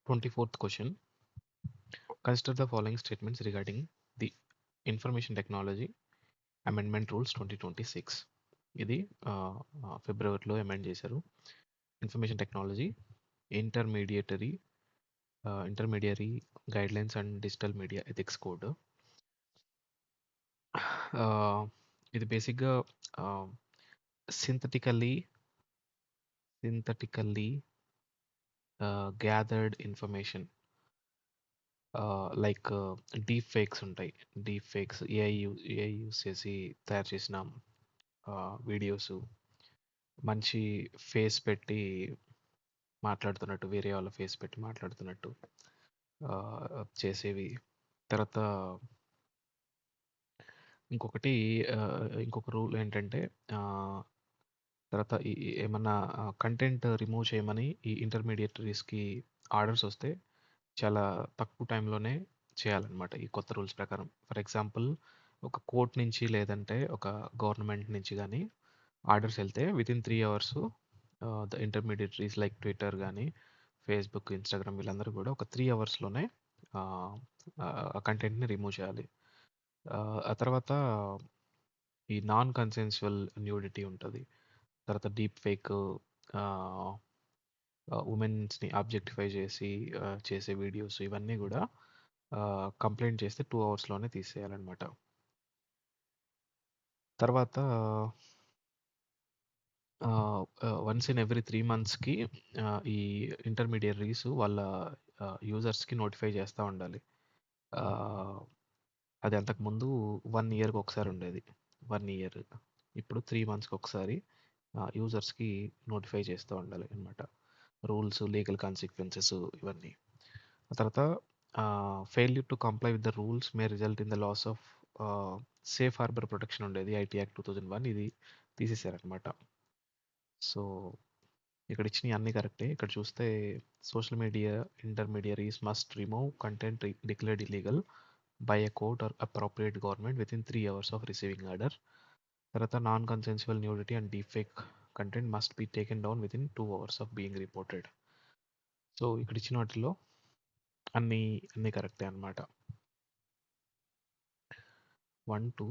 24th question. Consider the following statements regarding the Information Technology Amendment Rules 2026. ఇది ఫిబ్రవరిలో amend చేశారు. Information technology intermediary guidelines and digital media ethics code. ఇది బేసిక్గా synthetically gathered information like deep fakes ఉంటాయి. Deep fakes AI use చేసి తయారు చేసిన videos, మంచి ఫేస్ పెట్టి మాట్లాడుతున్నట్టు, వేరే వాళ్ళ ఫేస్ పెట్టి మాట్లాడుతున్నట్టు చేసేవి. తర్వాత ఇంకొక రూల్ ఏంటంటే తర్వాత ఏమన్నా కంటెంట్ రిమూవ్ చేయమని ఈ ఇంటర్మీడియటరీస్కి ఆర్డర్స్ వస్తే చాలా తక్కువ టైంలోనే చేయాలన్నమాట ఈ కొత్త రూల్స్ ప్రకారం. ఫర్ ఎగ్జాంపుల్, ఒక కోర్ట్ నుంచి లేదంటే ఒక గవర్నమెంట్ నుంచి కానీ ఆర్డర్స్ వెళ్తే within 3 hours the intermediaries like Twitter కానీ, ఫేస్బుక్, ఇన్స్టాగ్రామ్ వీళ్ళందరూ కూడా ఒక 3 hours ఆ కంటెంట్ని రిమూవ్ చేయాలి. ఆ తర్వాత ఈ నాన్ కన్సెన్సువల్ న్యూడిటీ ఉంటుంది. తర్వాత డీప్ ఫేక్ ఉమెన్స్ని ఆబ్జెక్టిఫై చేసి చేసే వీడియోస్, ఇవన్నీ కూడా కంప్లైంట్ చేస్తే 2 hours తీసేయాలన్నమాట. తర్వాత వన్స్ ఇన్ ఎవ్రీ 3 monthsకి ఈ ఇంటర్మీడియరీస్ వాళ్ళ యూజర్స్కి నోటిఫై చేస్తూ ఉండాలి. అది అంతకుముందు 1 yearకి ఒకసారి ఉండేది. 1 year, ఇప్పుడు 3 monthsకి ఒకసారి యూజర్స్కి నోటిఫై చేస్తూ ఉండాలి అనమాట. రూల్స్, లీగల్ కాన్సిక్వెన్సెస్ ఇవన్నీ. ఆ తర్వాత failure to comply with the rules may result in the loss of safe harbour protection ఉండేది, ఐటీ యాక్ట్ 2001. ఇది తీసేశారనమాట. సో ఇక్కడ ఇచ్చినవి అన్నీ కరెక్టే. ఇక్కడ చూస్తే social media intermediaries must remove content declared illegal by a court or appropriate government within 3 hours of receiving order. తర్వాత non consensual nudity and deep fake content must be taken down within 2 hours of being reported. So ఇక్కడ ఇచ్చిన వాటిలో అన్నీ కరెక్టే అనమాట. 1, 2,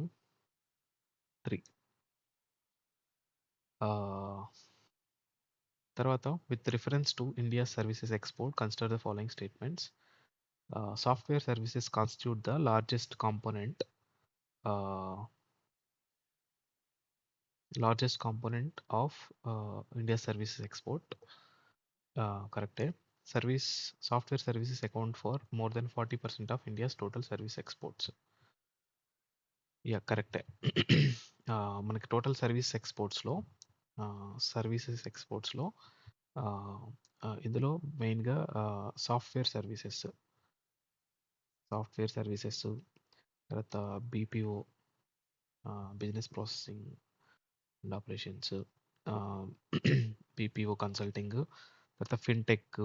3. తర్వాత with reference to India services export consider the following statements. Software services constitute the largest component of India services export. కరెక్టే. Software services account for more than 40% of India's total service exports. Yeah, కరెక్టే. మనకి total services ఎక్స్పోర్ట్స్లో ఇందులో మెయిన్గా software services, తర్వాత BPO, business processing and operations, BPO consulting, తర్వాత fintech,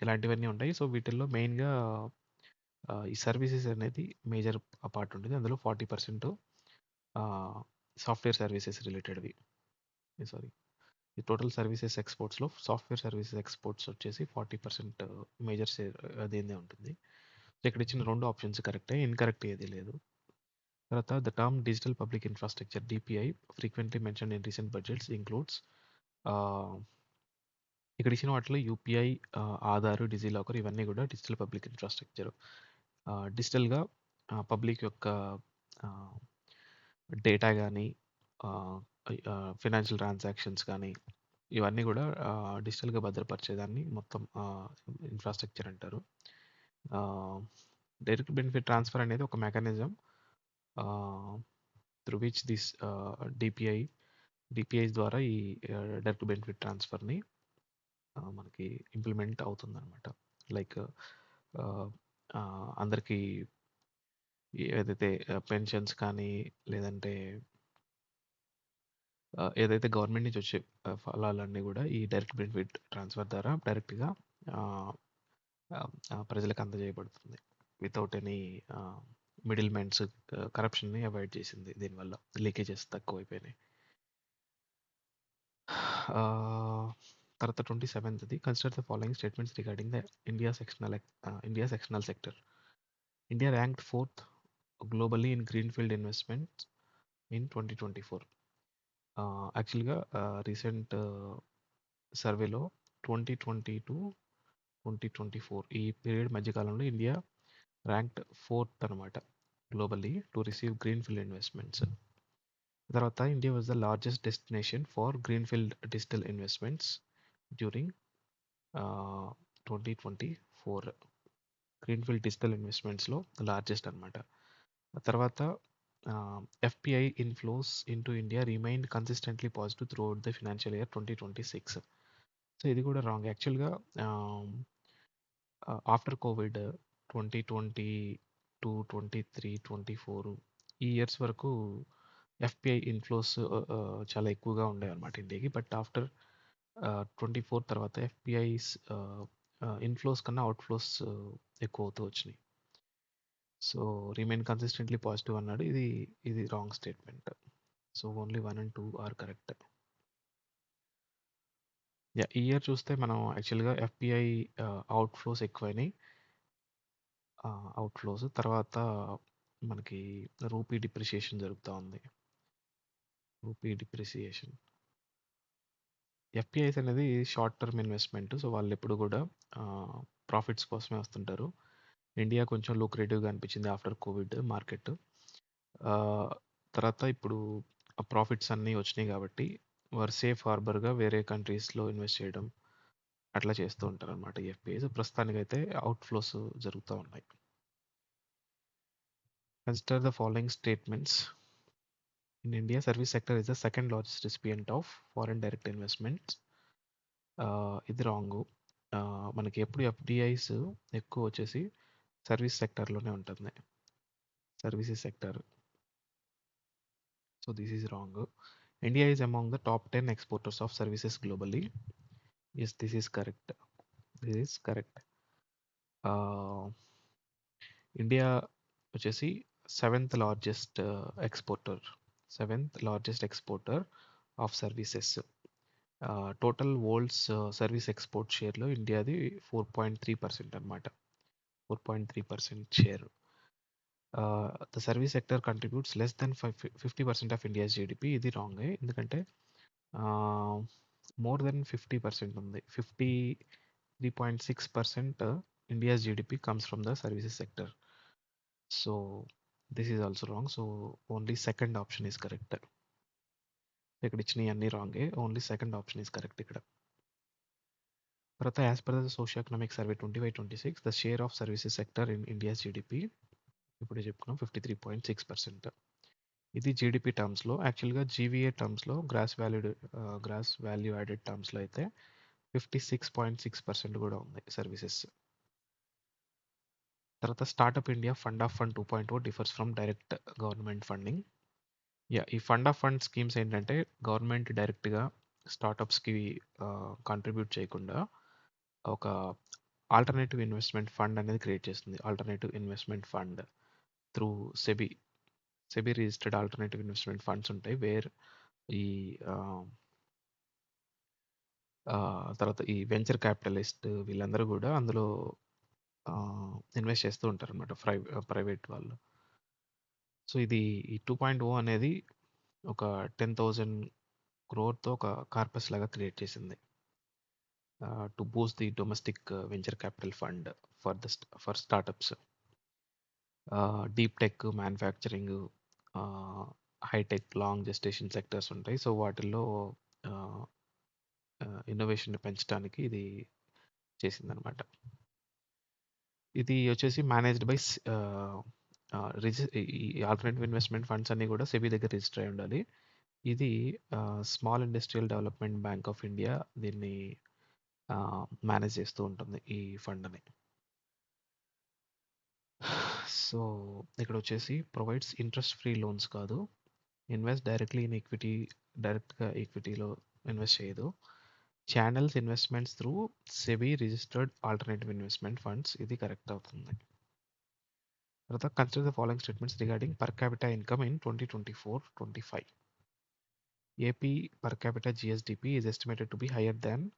ఇలాంటివన్నీ ఉంటాయి. సో వీటిల్లో మెయిన్గా ఈ సర్వీసెస్ అనేది మేజర్ పార్ట్ ఉంటుంది. అందులో 40% సాఫ్ట్వేర్ సర్వీసెస్ రిలేటెడ్వి. సారీ, ఈ టోటల్ సర్వీసెస్ ఎక్స్పోర్ట్స్లో సాఫ్ట్వేర్ సర్వీసెస్ ఎక్స్పోర్ట్స్ వచ్చేసి 40% మేజర్ షేర్ అదేందే ఉంటుంది. సో ఇక్కడ ఇచ్చిన 2 ఆప్షన్స్ కరెక్టే, ఇన్కరెక్ట్ ఏది లేదు. తర్వాత the term digital public infrastructure DPI frequently mention in recent budgets includes. ఇక్కడ ఇచ్చిన వాటిలో యూపీఐ, ఆధార్, డిజిలాకర్ ఇవన్నీ కూడా డిజిటల్ పబ్లిక్ ఇన్ఫ్రాస్ట్రక్చర్. డిజిటల్గా పబ్లిక్ యొక్క డేటా కానీ, ఫినాన్షియల్ ట్రాన్సాక్షన్స్ కానీ, ఇవన్నీ కూడా డిజిటల్గా భద్రపరిచేదాన్ని మొత్తం ఇన్ఫ్రాస్ట్రక్చర్ అంటారు. డైరెక్ట్ బెనిఫిట్ ట్రాన్స్ఫర్ అనేది ఒక మెకానిజం త్రూ విచ్ దిస్ డిపిఐస్ ద్వారా ఈ డైరెక్ట్ బెనిఫిట్ ట్రాన్స్ఫర్ని మనకి ఇంప్లిమెంట్ అవుతుందన్నమాట. లైక్ అందరికీ ఏదైతే పెన్షన్స్ కానీ, లేదంటే ఏదైతే గవర్నమెంట్ నుంచి వచ్చే ఫలాలన్నీ కూడా ఈ డైరెక్ట్ బెనిఫిట్ ట్రాన్స్ఫర్ ద్వారా డైరెక్ట్గా ప్రజలకు అందజేయబడుతుంది వితౌట్ ఎనీ మిడిల్ మ్యాన్స్. కరప్షన్ని అవాయిడ్ చేసింది దీనివల్ల, లీకేజెస్ తక్కువైపోయినాయి. తర్వాత 27th consider the following statements regarding the India sectional sector. India ranked 4th globally in greenfield investments in 2024. యాక్చువల్గా రీసెంట్ సర్వేలో 2020 to 2024 ఈ పీరియడ్ మధ్యకాలంలో ఇండియా ర్యాంక్డ్ 4th అనమాట globally to receive greenfield investments. తర్వాత India was the largest destination for greenfield digital investments during 2024. Greenfield digital ఇన్వెస్ట్మెంట్స్లో largest అనమాట. తర్వాత FPI inflows into India remained consistently positive throughout the financial year 2026. So ఇది కూడా wrong. యాక్చువల్గా after Covid 2022, 23, 24 ఈ years వరకు FPI inflows చాలా ఎక్కువగా ఉండేవి అనమాట ఇండియాకి. బట్ ఆఫ్టర్ 24 తర్వాత FPIస్ ఇన్ఫ్లోస్ కన్నా అవుట్ఫ్లోస్ ఎక్కువ అవుతూ వచ్చినాయి. సో రిమైన్ కన్సిస్టెంట్లీ పాజిటివ్ అన్నాడు. ఇది wrong statement. So only 1 and 2 are correct. ఈ ఇయర్ చూస్తే మనం యాక్చువల్గా FPI అవుట్ఫ్లోస్ ఎక్కువైనాయి. అవుట్ఫ్లోస్ తర్వాత మనకి రూపీ డిప్రిసియేషన్ జరుగుతూ ఉంది. Rupee depreciation. FPIస్ అనేది షార్ట్ టర్మ్ ఇన్వెస్ట్మెంట్. సో వాళ్ళు ఎప్పుడు కూడా ప్రాఫిట్స్ కోసమే వస్తుంటారు. ఇండియా కొంచెం లూక్రేటివ్గా అనిపించింది ఆఫ్టర్ కోవిడ్ మార్కెట్. తర్వాత ఇప్పుడు ప్రాఫిట్స్ అన్నీ వచ్చినాయి కాబట్టి వారు సేఫ్ హార్బర్గా వేరే కంట్రీస్లో ఇన్వెస్ట్ చేయడం అట్లా చేస్తూ ఉంటారు అనమాట FPIs. ప్రస్తుతానికైతే అవుట్ఫ్లోస్ జరుగుతూ ఉన్నాయి. Consider the following statements. In India service sector is the second largest recipient of foreign direct investments. ఇది రాంగు. మనకి ఎప్పుడు FDIs ఎక్కువ వచ్చేసి సర్వీస్ సెక్టర్లోనే ఉంటుంది, services sector. So this is wrong. India is among the top 10 exporters of services globally. Yes, this is correct. This is correct. India వచ్చేసి seventh largest exporter of services. Total world's service export షేర్లో ఇండియాది 4.3% అనమాట. 4.3% share. The service sector contributes less than 50% of India's GDP. ఇది wrong, ఎందుకంటే more than 50% ఉంది. 53.6% India's GDP comes from the services sector. So this is also wrong. So only second option is correct. ఇక్కడ ఇచ్చినవి అన్ని రాంగే, only second option is correct ఇక్కడ. తర్వాత as per the socio economic survey 2025-26 the share of services sector in India's GDP ఇప్పుడు చెప్పుకున్నాం 53.6%. ఇది GDP టర్మ్స్లో. యాక్చువల్గా GVA టర్మ్స్లో గ్రాస్ వాల్యూ యాడెడ్ టర్మ్స్లో అయితే 56.6% కూడా ఉంది సర్వీసెస్. తర్వాత startup India fund of fund 2.0 differs from direct government funding. ఈ ఫండ్ ఆఫ్ ఫండ్ స్కీమ్స్ ఏంటంటే గవర్నమెంట్ డైరెక్ట్గా స్టార్టప్స్కి కాంట్రిబ్యూట్ చేయకుండా ఒక ఆల్టర్నేటివ్ ఇన్వెస్ట్మెంట్ ఫండ్ అనేది క్రియేట్ చేస్తుంది. Alternative investment fund through SEBI registered alternative investment funds ఉంటాయి, వేర్ ఈ తర్వాత ఈ వెంచర్ క్యాపిటలిస్ట్ వీళ్ళందరూ కూడా అందులో ఇన్వెస్ట్ చేస్తూ ఉంటారు అనమాట, ప్రైవేట్ వాళ్ళు. సో ఇది ఈ 2.0 అనేది ఒక 10,000 crore ఒక కార్పస్ లాగా క్రియేట్ చేసింది to boost the domestic venture capital fund for startups. Deep tech, manufacturing, high tech, long gestation sectors ఉంటాయి. సో వాటిల్లో ఇన్నోవేషన్ పెంచడానికి ఇది చేసిందనమాట. ఇది వచ్చేసి మేనేజ్డ్ బై ఈ ఆల్టర్నేటివ్ ఇన్వెస్ట్మెంట్ ఫండ్స్ అన్నీ కూడా సెబీ దగ్గర రిజిస్టర్ అయి ఉండాలి. ఇది small industrial development bank of India దీన్ని మేనేజ్ చేస్తూ ఉంటుంది ఈ ఫండ్ని. సో ఇక్కడ వచ్చేసి ప్రొవైడ్స్ ఇంట్రెస్ట్ ఫ్రీ లోన్స్ కాదు, ఇన్వెస్ట్ డైరెక్ట్లీ ఇన్ ఈక్విటీ, డైరెక్ట్గా ఈక్విటీలో ఇన్వెస్ట్ చేయదు. Channels investments through SEBI registered alternative investment funds, ఇది కరెక్ట్ అవుతుంది. తర్వాత consider the following statements regarding per capita income in 2024-25. AP per capita GSDP is estimated to be higher than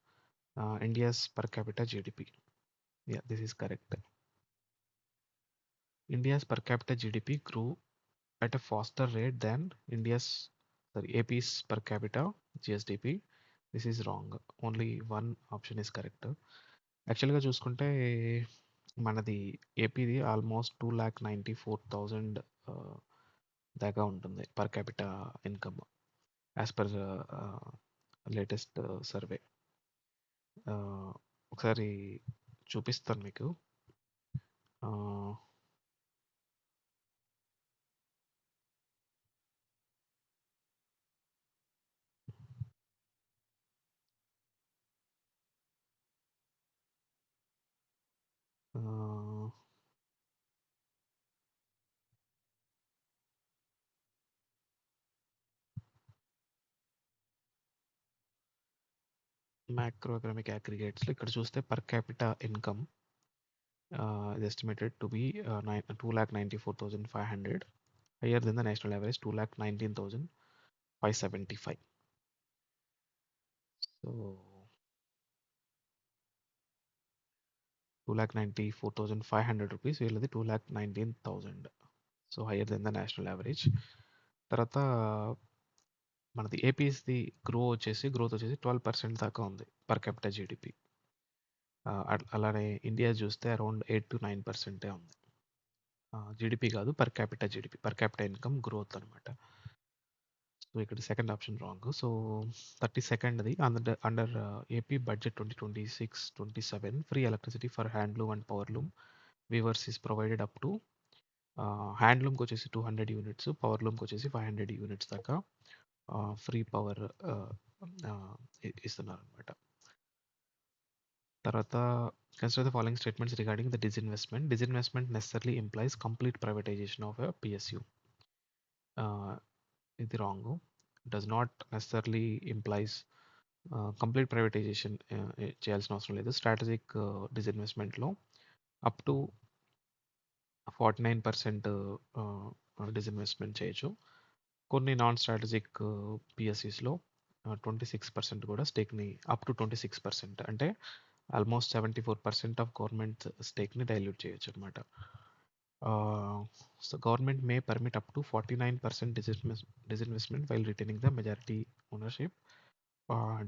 India's per capita GDP. Yeah, this is correct. India's per capita GDP grew at a faster rate than AP's per capita GSDP. This is wrong. Only one option is correct. యాక్చువల్‌గా చూసుకుంటే మనది ఏపీది almost 2,94,000 దాకా ఉంటుంది per capita income as per latest survey. ఒకసారి చూపిస్తాను మీకు. ఆహ్, ఆహ్, మ్యాక్రో ఎకనామిక్ అగ్రిగేట్స్‌లో ఇక్కడ చూస్తే per capita income is estimated to be 2,94,500, higher than the national average 2,19,575. So 2,94,500 rupees, వీళ్ళది 2,19,000. So higher than the national average. తర్వాత మనది ఏపీస్ది గ్రోత్ వచ్చేసి 12% దాకా ఉంది పర్ క్యాపిటల్ జీడిపి. అలానే ఇండియా చూస్తే అరౌండ్ 8 to 9% ఉంది. జీడిపి కాదు, per capital GDP, per capital income growth అనమాట. సో ఇక్కడ second option wrong. So 32nd under AP budget 2026-27 free electricity for handloom and powerloom weavers is provided up to హ్యాండ్లూమ్కి వచ్చేసి 200 units, పవర్లూమ్కి వచ్చేసి 500 units దాకా free power ఇస్తున్నారు అనమాట. తర్వాత consider the following statements regarding the disinvestment. Disinvestment necessarily implies complete privatisation of a PSU. ఇది wrong. Does not necessarily implies complete privatisation చేయాల్సిన అవసరం లేదు. స్ట్రాటజిక్ డిస్ఇన్వెస్ట్మెంట్లో అప్ టు 49% డిస్ఇన్వెస్ట్మెంట్ చేయొచ్చు. కొన్ని నాన్ స్ట్రాటజిక్ పిఎస్సిస్లో 26% కూడా స్టేక్ని అప్ టు 26%, అంటే ఆల్మోస్ట్ 74% ఆఫ్ గవర్నమెంట్ స్టేక్ని డైల్యూట్ చేయొచ్చు అనమాట. So government May permit up to 49% disinvestment while retaining the majority ownership.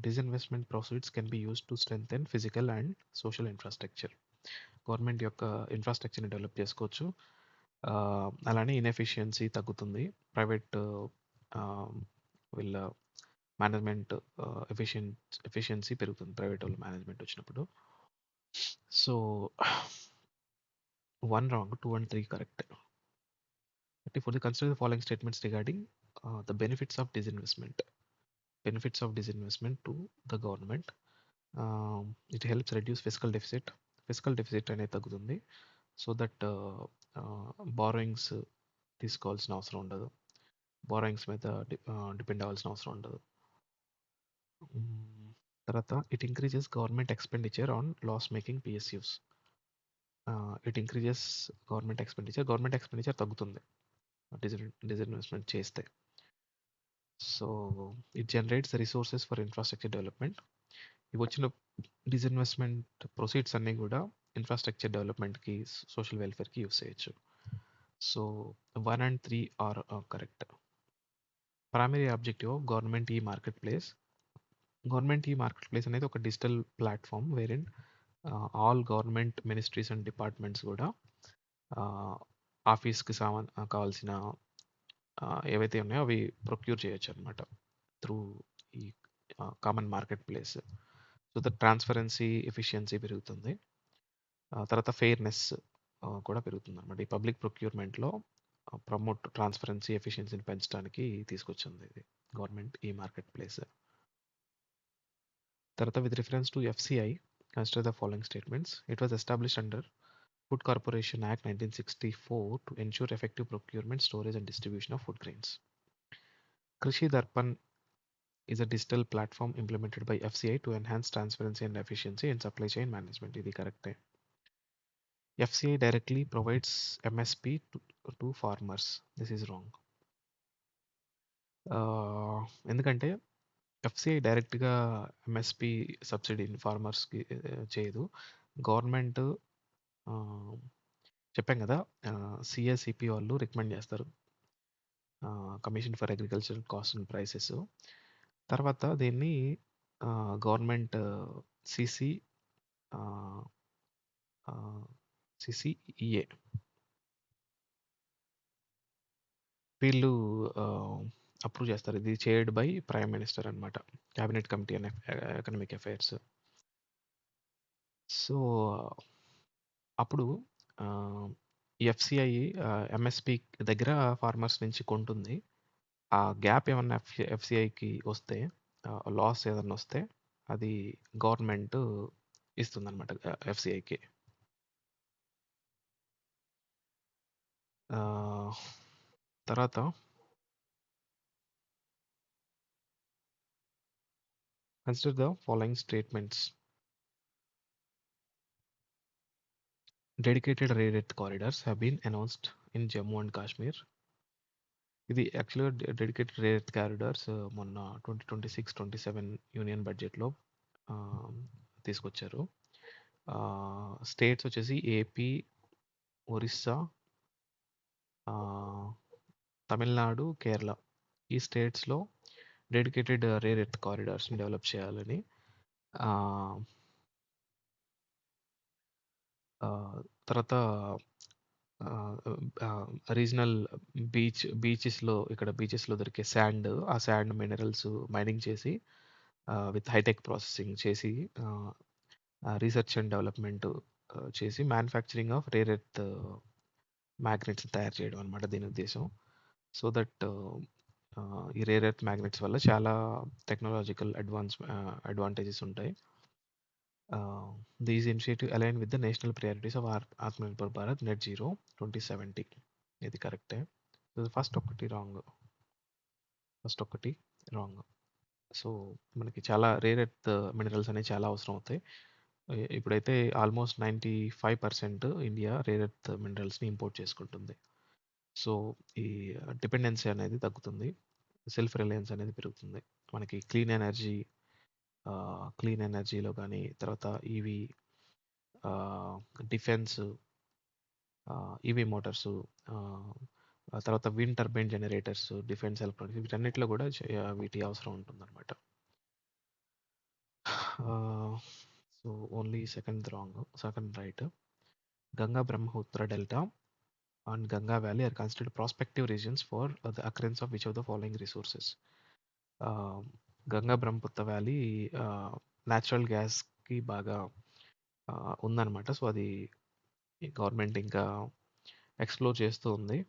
Disinvestment proceeds can be used to strengthen physical and social infrastructure. Government యొక్క ఇన్ఫ్రాస్ట్రక్చర్ని develop చేసుకోవచ్చు. అలానే inefficiency తగ్గుతుంది. Private వీళ్ళ management efficiency పెరుగుతుంది private వాళ్ళ management వచ్చినప్పుడు. So 1 wrong, 2 and 3 correct. For the consider the following statements regarding the benefits of disinvestment. Benefits of disinvestment to the government. It helps reduce fiscal deficit. Fiscal deficit అనేది తగ్గుతుంది. So that borrowings తీసుకోవాల్సిన అవసరం ఉండదు. Borrowings మీద depend అవ్వాల్సిన అవసరం ఉండదు. తర్వాత it increases government expenditure on loss making PSUs. It increases government expenditure తగ్గుతుంది డిస్ఇన్వెస్ట్మెంట్ చేస్తే. So it generates the resources for infrastructure development. ఇవి వచ్చిన డిస్ఇన్వెస్ట్మెంట్ ప్రొసీడ్స్ అన్నీ కూడా ఇన్ఫ్రాస్ట్రక్చర్ డెవలప్మెంట్కి, సోషల్ వెల్ఫేర్కి యూస్ చేయొచ్చు. So 1 and 3 are correct. Primary objective of government e marketplace. Government e marketplace అనేది ఒక digital platform wherein all government ministries and departments కూడా ఆఫీస్కి కావాల్సిన ఏవైతే ఉన్నాయో అవి ప్రొక్యూర్ చేయొచ్చు అనమాట త్రూ ఈ common market place. So the transparency, efficiency పెరుగుతుంది. తర్వాత ఫెయిర్నెస్ కూడా పెరుగుతుంది అనమాట. ఈ పబ్లిక్ ప్రొక్యూర్మెంట్లో ప్రమోట్ ట్రాన్స్పరెన్సీ, ఎఫిషియన్సీని పెంచడానికి తీసుకొచ్చింది ఇది గవర్నమెంట్ ఈ మార్కెట్ ప్లేస్. తర్వాత with reference to FCI, consider the following statements. It was established under Food Corporation Act 1964 to ensure effective procurement, storage and distribution of food grains. Krishi Darpan is a digital platform implemented by FCI to enhance transparency and efficiency in supply chain management. This is correct. FCI directly provides MSP to farmers. This is wrong. ఎందుకంటే FCI డైరెక్ట్‌గా MSP సబ్సిడీని ఫార్మర్స్‌కి చేయదు. Government ఆహ్, చెప్పాం గదా! సీఎస్‌సిపి వాళ్ళు recommend జేస్తారు. Commission for agricultural cost and prices. తర్వాత దీన్ని గవర్నమెంట్ సీసీ ఆహ్, ఆహ్, సీసీఈఏ వీళ్ళు అప్రూవ్ చేస్తారు. ఇది చైర్డ్ బై ప్రైమ్ మినిస్టర్ అన్నమాట. Cabinet committee on economic affairs. So, అప్పుడు ఈ ఎఫ్‌సిఐ ఎంఎస్‌పి దగ్గర ఫార్మర్స్ నుంచి కొంటుంది. ఆ గ్యాప్ ఏమన్నా ఎఫ్‌సిఐకి వస్తే లాస్ ఏదన్నా వస్తే అది గవర్నమెంట్ ఇస్తుందన్నమాట ఎఫ్‌సిఐకి. ఆహ్, తర్వాత consider the following statements. Dedicated rare earth corridors have been announced in Jammu and Kashmir. ఇది యాక్చువల్‌గా డెడికేటెడ్ రేర్ ఎర్త్ కారిడార్స్ మొన్న 2026, 27 యూనియన్ బడ్జెట్‌లో ఆహ్, తీసుకొచ్చారు. స్టేట్స్ వచ్చేసి ఏపీ, ఒరిస్సా, ఆహ్, తమిళనాడు, కేరళ. ఈ స్టేట్స్‌లో డెడికేటెడ్ రేర్ ఎర్త్ కారిడార్స్‌ని డెవలప్ చేయాలని ఆహ్, ఆహ్, తర్వాత ఆహ్, ఆహ్, రీజనల్ బీచెస్‌లో ఇక్కడ బీచెస్‌లో దొరికే ఆ శాండ్ మినరల్స్ మైనింగ్ చేసి విత్ హైటెక్ ప్రాసెసింగ్ చేసి ఆహ్, రీసెర్చ్ అండ్ డెవలప్‌మెంట్ చేసి manufacturing of rare earth magnets తయారు చేయడం అన్నమాట దీని ఉద్దేశ్యం. సో దట్ ఈ రేర్ ఎర్త్ మ్యాగ్నెట్స్ వల్ల చాలా టెక్నాలజికల్ అడ్వాంటేజెస్ ఉంటాయి. These initiative align with the national priorities of Atmanirbhar Bharat net zero 2070. ఇది కరెక్టే. ఫస్ట్ ఒకటి రాంగ్. ఫస్ట్ ఒకటి రాంగ్. సో మనకి చాలా రేర్ ఎర్త్ మినరల్స్ అనేవి చాలా అవసరం అవుతాయి. ఇప్పుడైతే ఆల్మోస్ట్ 95% ఇండియా రేర్ ఎర్త్ మినరల్స్ని ఇంపోర్ట్ చేసుకుంటుంది. సో ఈ డిపెండెన్సీ అనేది తగ్గుతుంది. సెల్ఫ్ రిలయన్స్ అనేది పెరుగుతుంది. మనకి క్లీన్ ఎనర్జీలో కానీ తర్వాత ఈవీ డిఫెన్స్ ఈవీ మోటార్స్ ఆ తర్వాత wind turbine generators defence electronics వీటన్నిటిలో కూడా వీటి అవసరం ఉంటుందన్నమాట. So only second right. Ganga Brahmaputra delta and Ganga Valley are considered prospective regions for the occurrence of which of the following resources. Ganga Brahmaputra valley natural గ్యాస్కి బాగా ఉందన్నమాట. సో అది గవర్నమెంట్ ఇంకా ఎక్స్ప్లోర్ చేస్తూ ఉంది.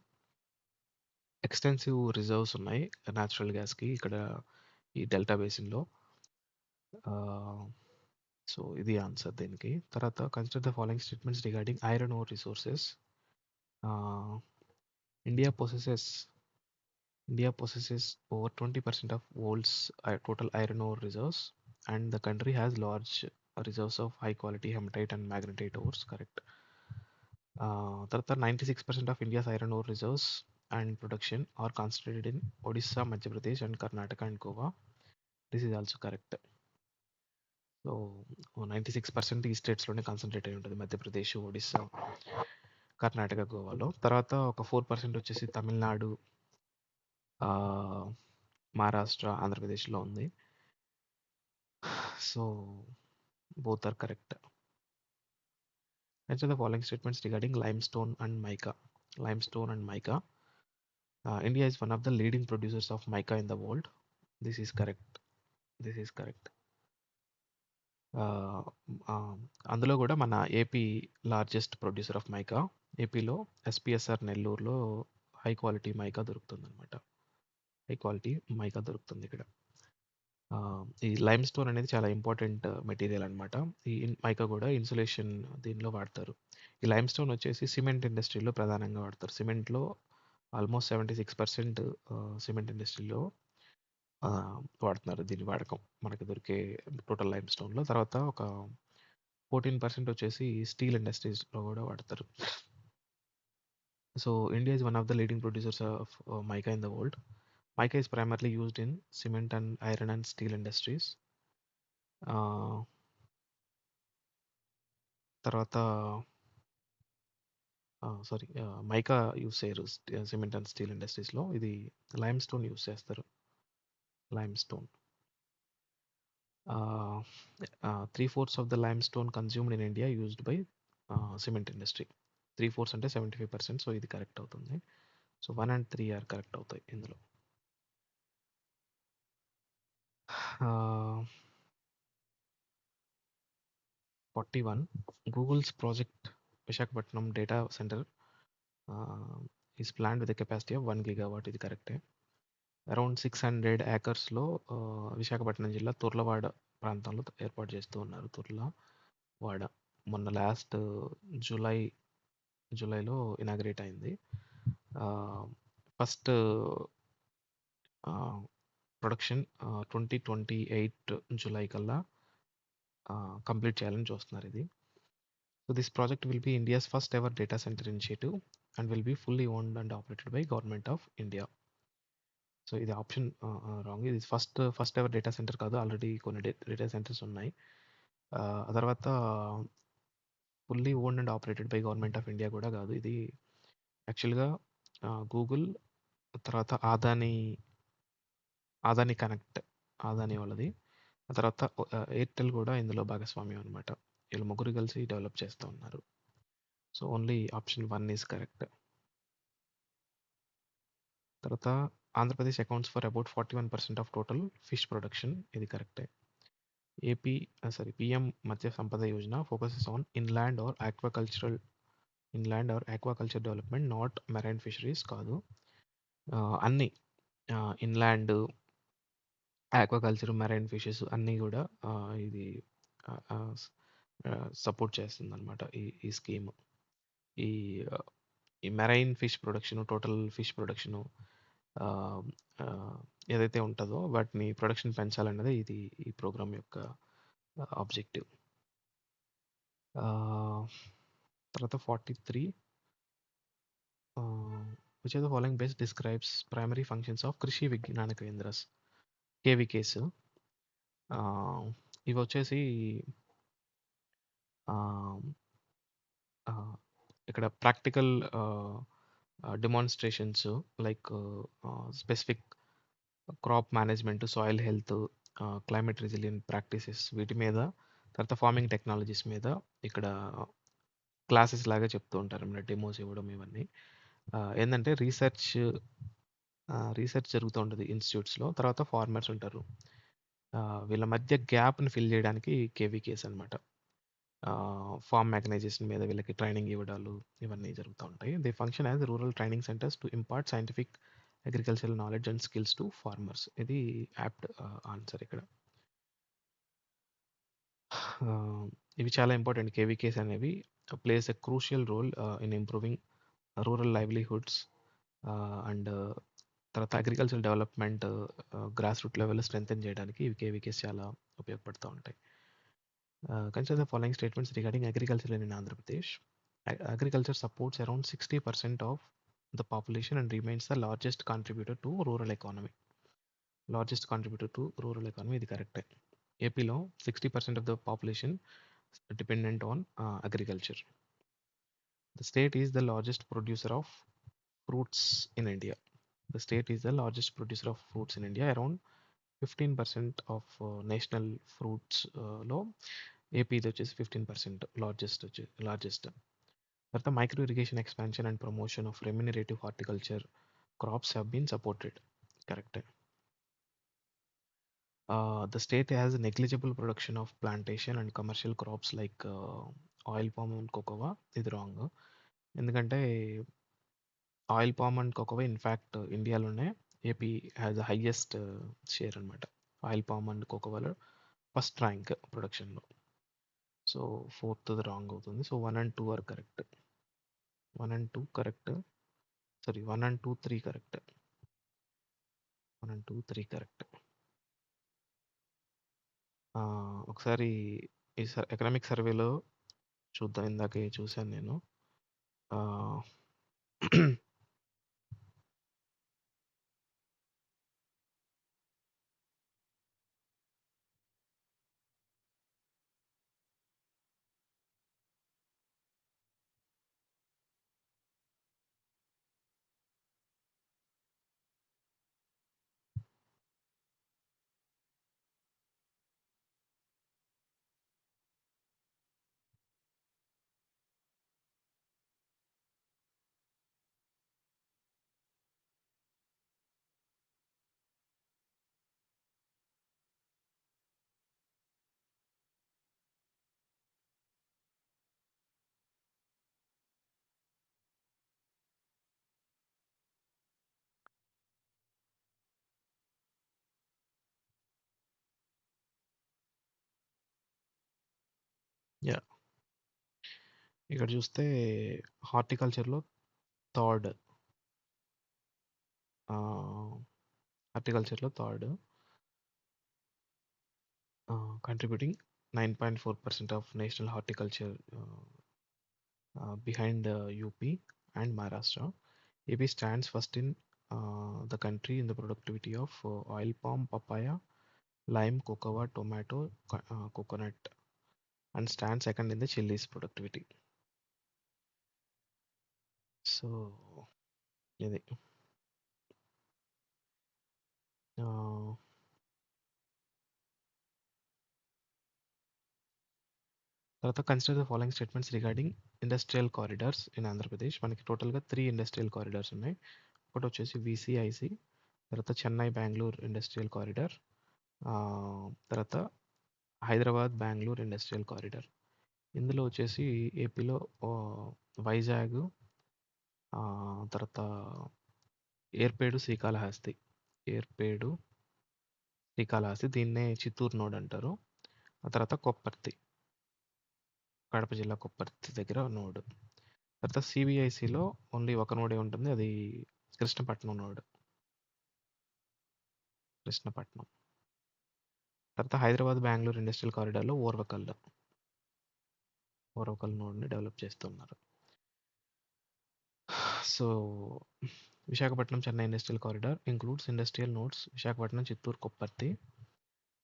ఎక్స్టెన్సివ్ రిజర్వ్స్ ఉన్నాయి న్యాచురల్ గ్యాస్కి ఇక్కడ ఈ డెల్టా బేసిన్లో. సో ఇది ఆన్సర్ దీనికి. తర్వాత consider the following statements regarding iron ore resources. India possesses India possesses over 20% of world's total iron ore reserves, and the country has large reserves of high quality hematite and magnetite ores. Correct. తర్వాత 96% of India's iron ore reserves and production are concentrated in Odisha, Madhya Pradesh, and Karnataka and Goa. This is also correct. So 96% ఈ స్టేట్స్లోనే concentrate అయి ఉంటుంది, మధ్యప్రదేశ్, ఒడిస్సా, కర్ణాటక, గోవాలో. తర్వాత ఒక 4% వచ్చేసి తమిళనాడు, మహారాష్ట్ర, ఆంధ్రప్రదేశ్లో ఉంది. So both are correct. Answer the following statements regarding limestone and mica. Limestone and mica. India is one of the leading producers of mica in the world. This is correct. This is correct. అందులో కూడా మన AP largest producer of mica. ఏపీలో SPSR నెల్లూరులో high quality mica దొరుకుతుంది అనమాట. High quality mica దొరుకుతుంది ఇక్కడ. ఈ లైమ్ స్టోన్ అనేది చాలా ఇంపార్టెంట్ మెటీరియల్ అనమాట. ఈ మైకా కూడా ఇన్సులేషన్ దీనిలో వాడతారు. ఈ లైమ్ స్టోన్ వచ్చేసి సిమెంట్ ఇండస్ట్రీలో ప్రధానంగా వాడతారు. సిమెంట్లో ఆల్మోస్ట్ 76% సిమెంట్ ఇండస్ట్రీలో వాడుతున్నారు దీని వాడకం మనకి దొరికే టోటల్ లైమ్ స్టోన్లో. తర్వాత ఒక 14% వచ్చేసి స్టీల్ ఇండస్ట్రీస్లో కూడా వాడతారు. So India is one of the leading producers of mica in the world. Mica is primarily used in cement and iron and steel industries. తర్వాత సారీ మైకా యూస్ చేయరు సిమెంట్ అండ్ స్టీల్ ఇండస్ట్రీస్లో. ఇది lime stone use చేస్తారు. Lime stone 3/4 of the lime stone consumed in India used by cement industry. 3/4 అంటే 75%. So ఇది correct అవుతుంది. So 1 and 3 are correct అవుతాయి ఇందులో. 41 Google's project Visakhapatnam data centre is planned with capacity of 1 gigawatt. ఇది కరెక్టే. Around 600 ఏకర్స్లో Visakhapatnam జిల్లా తుర్లవాడ ప్రాంతంలో ఏర్పాటు చేస్తూ ఉన్నారు. తుర్లవాడ మొన్న లాస్ట్ జూలైలో ఇనాగ్రేట్ అయింది. ఫస్ట్ ప్రొడక్షన్ 2028 జూలై కల్లా కంప్లీట్ చేయాలని చూస్తున్నారు ఇది. So this project will be India's first ever data centre initiative and will be fully owned and operated by government of India. So ఇది ఆప్షన్ రాంగ్. ఇది first ever data centre కాదు, already కొన్ని data centres ఉన్నాయి. ఆ తర్వాత fully owned and operated by government of India కూడా కాదు. ఇది యాక్చువల్గా గూగుల్ తర్వాత ఆదాని కనెక్ట్ ఆదాని వాళ్ళది. ఆ తర్వాత ఎయిర్టెల్ కూడా ఇందులో భాగస్వామ్యం అనమాట. వీళ్ళు ముగ్గురు కలిసి డెవలప్ చేస్తూ ఉన్నారు. So only option 1 is correct. తర్వాత Andhra Pradesh accounts for about 41% of total fish production. ఇది కరెక్టే. PM Matsya Sampada Yojana focuses on inland or aquaculture development, not marine fisheries. కాదు, అన్ని ఇన్లాండ్, ఆక్వాకల్చర్, మెరైన్ ఫిషెస్ అన్నీ కూడా ఇది సపోర్ట్ చేస్తుంది అనమాట ఈ స్కీమ్. ఈ marine fish production, total fish production ఏదైతే ఉంటుందో వాటిని ప్రొడక్షన్ పెంచాలన్నది ఈ ప్రోగ్రామ్ యొక్క ఆబ్జెక్టివ్. తర్వాత 43 which are the following best describes primary functions of Krishi Vigyan Kendras, KVKs. ఇవి వచ్చేసి ఇక్కడ practical demonstrations like specific crop management, soil health, climate resilient practices వీటి మీద, తర్వాత ఫార్మింగ్ టెక్నాలజీస్ మీద ఇక్కడ క్లాసెస్ లాగా చెప్తూ ఉంటారు అన్నమాట. డెమోస్ ఇవ్వడం ఇవన్నీ ఏంటంటే రీసెర్చ్ జరుగుతూ ఉంటుంది ఇన్స్టిట్యూట్స్లో. తర్వాత ఫార్మర్స్ ఉంటారు, వీళ్ళ మధ్య గ్యాప్ని ఫిల్ చేయడానికి కేవీకేస్ అనమాట. ఫార్మ్ మెకనైజేషన్ మీద వీళ్ళకి ట్రైనింగ్ ఇవ్వడాలు ఇవన్నీ జరుగుతూ ఉంటాయి. They function as rural training centres to impart scientific agricultural knowledge and skills to farmers. ఇది యాప్ట్ ఆన్సర్ ఇక్కడ. ఇవి చాలా ఇంపార్టెంట్. కేవీకేస్ అనేవి plays a crucial role in improving rural livelihoods and తర్వాత agricultural development grass root level strengthen చేయడానికి ఇవి KVKs చాలా ఉపయోగపడుతూ ఉంటాయి. Consider the following statements regarding agriculture in Andhra Pradesh. Agriculture supports around 60% of the population and remains the largest contributor to rural economy. ఇది కరెక్టే. ఏపీలో 60% of the population dependent on agriculture. The state is the largest producer of fruits in India. Around 15% of national fruits లో AP ఇది వచ్చేసి 15% largest. తర్వాత micro irrigation expansion and promotion of remunerative horticulture crops have been supported. Correct. The state has negligible production of plantation and commercial crops like oil palm and cocoa. ఇది wrong. ఎందుకంటే oil palm and cocoa in fact ఇండియాలోనే AP has the highest share అనమాట. Oil palm and కోకోవాలో first rank ప్రొడక్షన్లో. So 4th wrong అవుతుంది. So 1 and 2 are correct. 1 and 2 correct. 1 and 2, 3 correct. 1 and 2, 3 correct. ఒకసారి ఈ economic సర్వేలో చూద్దాం. ఇందాక చూశాను నేను. యాహ్! ఇక్కడ చూస్తే హార్టికల్చర్‌లో థర్డ్. ఆహ్, హార్టికల్చర్‌లో third. Contributing 9.4% of national horticulture behind UP and Maharashtra. AP stands first in the country in the productivity of oil palm, papaya, lime, cocoa, tomato, coconut, and stands second in the chilies productivity. So ఇది తర్వాత consider the following statements regarding industrial corridors in Andhra Pradesh. మనకి టోటల్గా 3 industrial corridors ఉన్నాయి. ఒకటి వచ్చేసి VCIC, తర్వాత Chennai Bengaluru industrial corridor, తర్వాత Hyderabad Bengaluru industrial corridor. ఇందులో వచ్చేసి ఏపీలో వైజాగ్, తర్వాత ఏర్పేడు శ్రీకాళహస్తి, ఏర్పేడు శ్రీకాళహస్తి, దీన్నే చిత్తూరు నోడ్ అంటారు. ఆ తర్వాత కొప్పర్తి, కడప జిల్లా కొప్పర్తి దగ్గర నోడ్. తర్వాత సిబిఐసిలో ఓన్లీ ఒక నోడే ఉంటుంది, అది కృష్ణపట్నం నోడ్, కృష్ణపట్నం. తర్వాత హైదరాబాద్ బెంగళూరు ఇండస్ట్రియల్ కారిడార్లో ఓర్వకల్ నోడ్ని డెవలప్ చేస్తున్నారు. So Visakhapatnam Chennai industrial corridor includes industrial nodes Visakhapatnam, Chittoor, Kopparthi.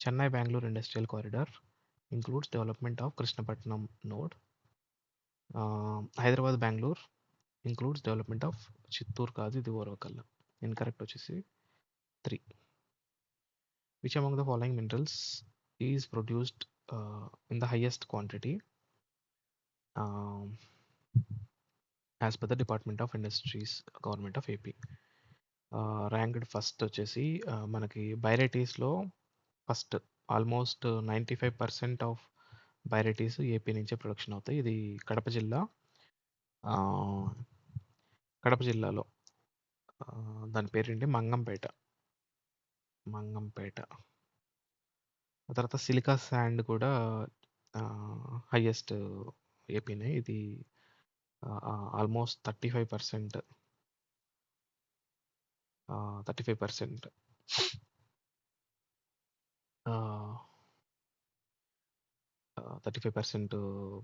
Chennai Bengaluru industrial corridor includes development of Krishnapatnam node. Hyderabad Bangalore includes development of Chittoor కాదు, ఇది ఓర్వకల్. ఇన్కరెక్ట్ వచ్చేసి 3. Which among the following minerals is produced in the highest quantity as per the Department of Industries, Government of AP? Ranked first వచ్చేసి మనకి బైరైటీస్లో first almost 95% of బైరైటీస్ AP నుంచే production అవుతాయి. ఇది కడప జిల్లా, కడప జిల్లాలో దాని పేరేంటి మంగంపేట. ఆ తర్వాత సిలికా శాండ్ కూడా హైయెస్ట్ ఏపీనే, ఇది ఆల్మోస్ట్ 35%. 35%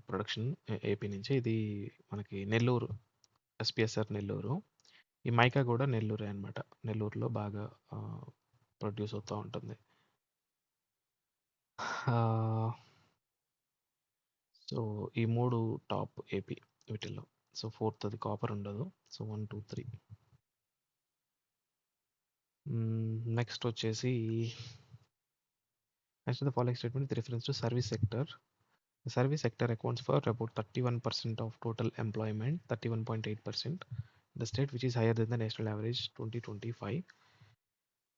ప్రొడక్షన్ ఏపీ నుంచి. ఇది మనకి నెల్లూరు, ఎస్పిఎస్ఆర్ నెల్లూరు. ఈ మైకా కూడా నెల్లూరే అనమాట. నెల్లూరులో బాగా ప్రొడ్యూస్ అవుతూ ఉంటుంది. సో ఈ 3 టాప్ ఏపీ వీటిల్లో. సో ఫోర్త్ అది కాపర్ ఉండదు. సో 1, 2, 3. నెక్స్ట్ వచ్చేసి the following statement with reference to service sector. The service sector accounts for about 31% of total employment, 31.8%. The state which is higher than the national average 2025.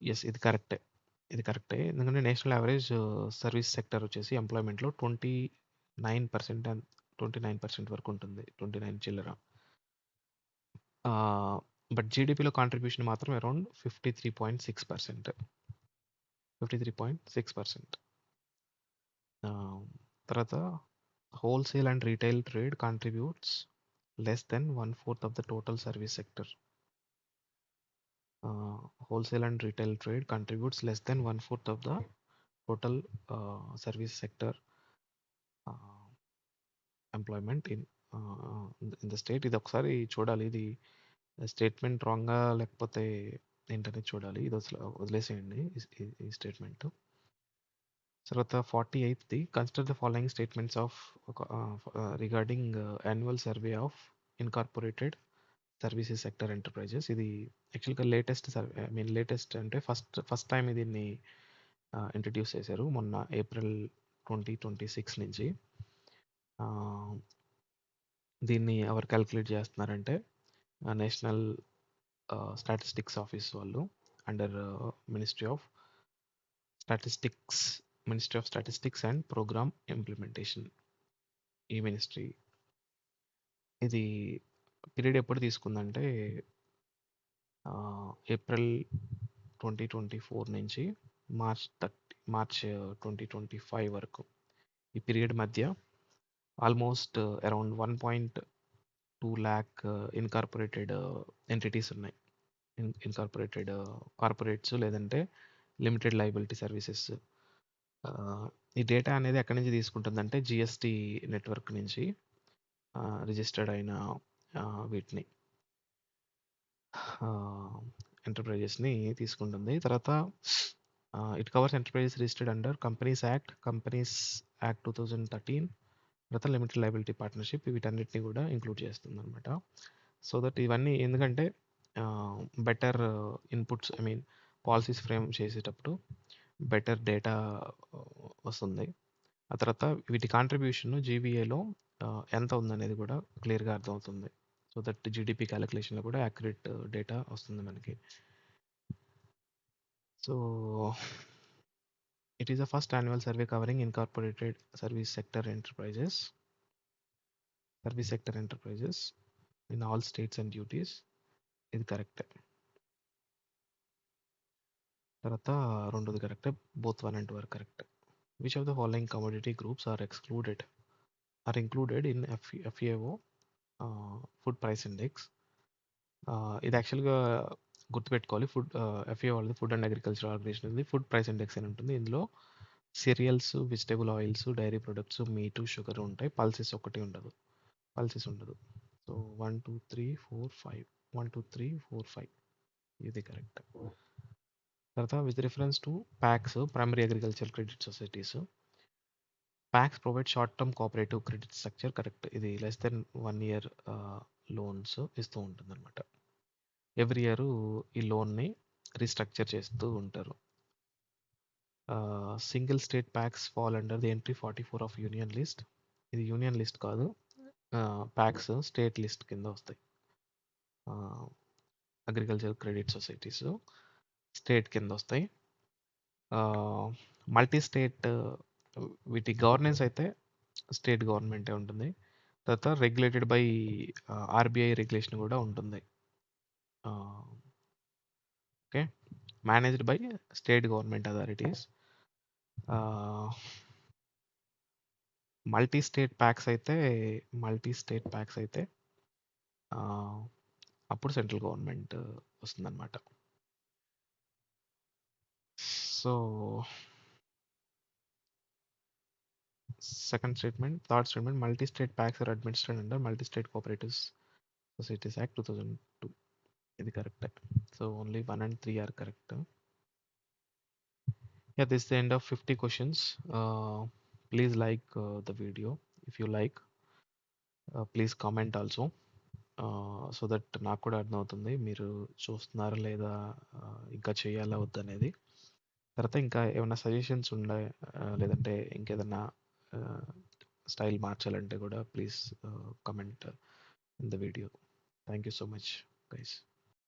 Yes, ఇది కరెక్టే. ఎందుకంటే national average service sector వచ్చేసి ఎంప్లాయ్మెంట్లో 29% and 29% వరకు ఉంటుంది, 29 చిల్లర. But జీడిపిలో contribution మాత్రం around 53.6%. తర్వాత wholesale and retail trade contributes less than 1/4 of the total service sector. Wholesale and retail trade contributes less than 1/4 of the total service sector employment in the state. ఇది ఒకసారి చూడాలి, ఇది statement రాంగా లేకపోతే ఏంటనేది చూడాలి. ఇది వదిలేసేయండి ఈ స్టేట్మెంట్. తర్వాత 48ది consider the following statements of regarding annual survey of incorporated services sector enterprises. ఇది యాక్చువల్గా లేటెస్ట్ సర్వే, లేటెస్ట్ అంటే ఫస్ట్ టైం దీన్ని ఇంట్రడ్యూస్ చేశారు మొన్న ఏప్రిల్ 2026 నుంచి. దీన్ని ఎవరు క్యాలిక్యులేట్ చేస్తున్నారంటే నేషనల్ స్టాటిస్టిక్స్ ఆఫీస్ వాళ్ళు, under Ministry of Statistics and Programme Implementation. ఈ మినిస్ట్రీ ఇది పీరియడ్ ఎప్పుడు తీసుకుందంటే ఏప్రిల్ 2024 నుంచి మార్చ్ 2025 వరకు. ఈ పీరియడ్ మధ్య almost around 1.2 lakh incorporated entities ఉన్నాయి. ఇన్కార్పొరేటెడ్ కార్పొరేట్స్ లేదంటే లిమిటెడ్ లయబిలిటీ సర్వీసెస్. ఈ డేటా అనేది ఎక్కడి నుంచి తీసుకుంటుందంటే జిఎస్టి నెట్వర్క్ నుంచి రిజిస్టర్డ్ అయిన వీటిని ఎంటర్ప్రైజెస్ని తీసుకుంటుంది. తర్వాత it covers enterprises registered under companies act 2013, తర్వాత లిమిటెడ్ లయబిలిటీ పార్ట్నర్షిప్, వీటన్నిటిని కూడా ఇంక్లూడ్ చేస్తుంది అనమాట. సో దట్ ఇవన్నీ ఎందుకంటే better inputs, I mean policies frame చేసేటప్పుడు బెటర్ డేటా వస్తుంది. ఆ తర్వాత వీటి కాంట్రిబ్యూషన్ జీబీఏలో ఎంత ఉందనేది కూడా క్లియర్గా అర్థమవుతుంది. సో దట్ జీడిపి క్యాలిక్యులేషన్లో కూడా యాక్యురేట్ డేటా వస్తుంది మనకి. So it is the first annual survey covering incorporated service sector enterprises in all states and duties. ఇది కరెక్ట్. తర్వాత రెండోది correct, both 1 and 2 are correct. Which of the following commodity groups are included in FAO food price index? ఇది యాక్చువల్గా గుర్తుపెట్టుకోవాలి. FAO వాళ్ళది food and agriculture organisation ఉంది. Food price index అని ఉంటుంది. ఇందులో cereals, vegetable oils, dairy products, meat, sugar ఉంటాయి. Pulses ఉండదు. సో 1 2 3 4 5 1 2 3 4 5 ఇది కరెక్ట్. తర్వాత with reference to packs, primary agriculture credit societies, packs provide short term cooperative credit structure. Correct. ఇది less than 1 year loans ఇస్తూ ఉంటుంది అనమాట. ఎవ్రీ ఇయర్ ఈ లోన్ని రీస్ట్రక్చర్ చేస్తూ ఉంటారు. Single state PACS fall under the entry 44 of union list. ఇది union list కాదు, ప్యాక్స్ స్టేట్ లిస్ట్ కింద వస్తాయి. అగ్రికల్చర్ క్రెడిట్ సొసైటీస్ స్టేట్ కింద వస్తాయి. మల్టీ స్టేట్ వీటి గవర్నెన్స్ అయితే స్టేట్ గవర్నమెంటే ఉంటుంది. తర్వాత రెగ్యులేటెడ్ బై RBI రెగ్యులేషన్ కూడా ఉంటుంది. Okay, managed by state government authorities. Multi state PACS అయితే అప్పుడు సెంట్రల్ గవర్నమెంట్ వస్తుందన్నమాట. So third statement, multi state PACS are administered under multi state cooperative societies act 2002. ఇది correct. So only 1 and 3 are correct. Yeah, this is the end of 50 questions. Please like the video. If you like, please comment also, so that నాకు కూడా అర్థమవుతుంది మీరు చూస్తున్నారా లేదా, ఇంకా చేయాలా వద్దనేది. తర్వాత ఇంకా ఏమైనా సజెషన్స్ ఉన్నాయి లేదంటే ఇంకేదన్నా స్టైల్ మార్చాలంటే కూడా please comment in the video. Thank you so much guys.